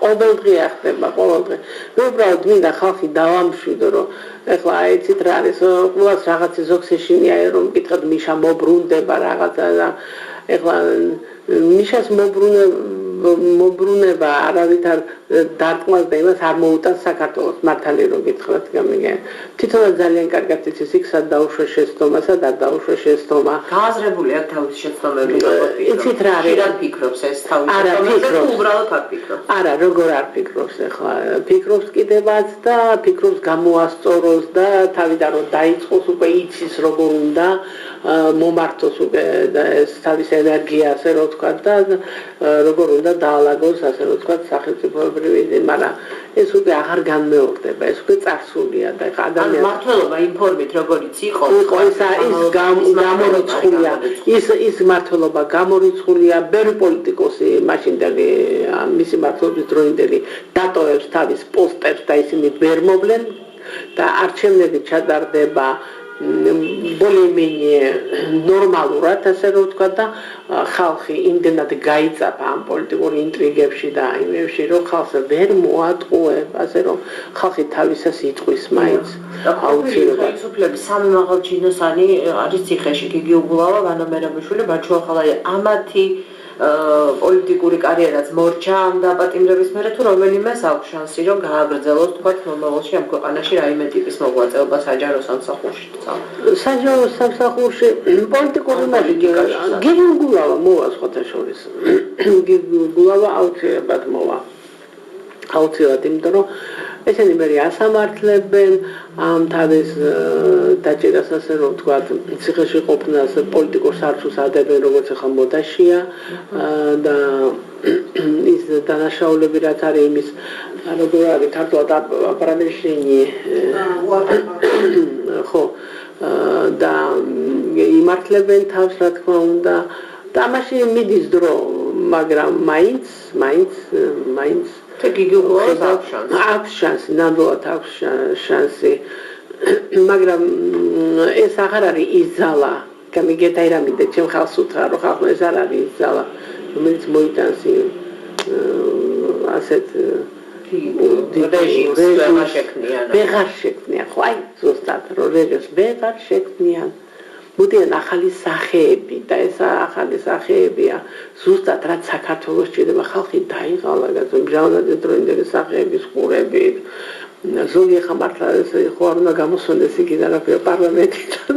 ყოველდღე ახდება, ყოველდღე. მე უბრალოდ მინდა ხალხი დავამშვიდო, რომ ეხლა აიცით რა არის, ყველას რაღაცა ზოგს ეშინია რომ მკითხოთ მიშა მობრუნდება რაღაცა და ეხლა მიშას მობრუნება არავით არ დარტყმას და იმას არ მოუტანს საქართველოს მართალი რომ გითხრათ გამიგე. თვითონაც ძალიან კარგად იცის იქ სად დაუშვა შეცდომა, სად არ დაუშვა შეცდომა. გააზრებული აქვს თავის შეცდომები, იცით რა არის? ხშირად ფიქრობს ეს თავის შეცდომაზე თუ უბრალოდ არ ფიქრობს? არა, როგორ არ ფიქრობს ახლა. ფიქრობს კიდევაც და ფიქრობს გამოასწოროს და თავიდან რომ დაიწყოს უკვე იცის როგორ უნდა მომართოს უკვე და ეს თავის ენერგია ასე რომ თქვა და როგორ უნდა დაალაგოს ასე რომ თქვა სახელმწიფოებრივი, მაგრამ ეს უკვე აღარ განმეორდება, ეს უკვე წარსულია და ადამიანს მართლობა იმ ფორმით როგორიც იყო გამორიცხულია, ის მართლობა გამორიცხულია, ბევრი პოლიტიკოსი მაშინდელი მისი მართლობის დროინდელი დატოვებს თავის პოსტერს და ისინი ვერ მოვლენ და არჩევნები ჩატარდება более-менее ნორმალურად, ასე რომ ვთქვა და ხალხი იმდენად გაიწაფა ამ პოლიტიკურ ინტრიგებში და იმებში, რომ ხალხს ვერ მოატყუებ, ასე რომ ხალხი თავისას იტყვის მაინც. აუცილებლად. ხელისუფლების სამი მაღალჩინოსანი არის ციხეში, გიგი უგულავა, ვანო მერაბიშვილი, ბაჩუ ახალაი. ამათი პოლიტიკური კარიერაც მორჩა ამ დაპატიმრების მერე თუ რომელიმეს აქვს შანსი რომ გააგრძელოს თქვათ მომავალში ამ ქვეყანაში რაიმე ტიპის მოღვაწეობა საჯარო სამსახურში. საჯარო სამსახურში პოლიტიკური მაგია. გიგი უგულავა მოვა სხვათა შორის. გიგი უგულავა აუცილებლად მოვა. აუცილებლად, იმიტომ რომ ესენი მე ასამართლებენ ამ თავის დაჭერას ასე რომ ვთქვათ ციხეში ყოფნას პოლიტიკურ სარჩოს ადებენ როგორც ახლა მოდაშია და ის დანაშაულები რაც არის იმის როგორ არის ქართულად აპრანეშინი ხო და იმართლებენ თავს რა თქმა უნდა და ამაში მიდის დრო მაგრამ მაინც აქვს შანსი, ნამდვილად აქვს შანსი, მაგრამ ეს აღარ არის ის ძალა, გამიგეთ აი რა მინდა ჩემ ხალხს უთხრა, რომ ხალხმა ეს არ არის ის ძალა, რომელიც მოიტანს ასეთ რეჟიმს ვეღარ შექმნიან, ხო აი ზუსტად რომ რეჟიმს ვეღარ შექმნიან. მოდიან ახალი სახეები და ეს ახალი სახეებია ზუსტად რაც საქართველოს ჭირდება ხალხი დაიღალა გაზომჟავნადეს დროინდელი სახეების ყურებით ზოგი ხა მართლა ეს ხო არ უნდა გამოსვენდეს იქიდან პარლამენტიდან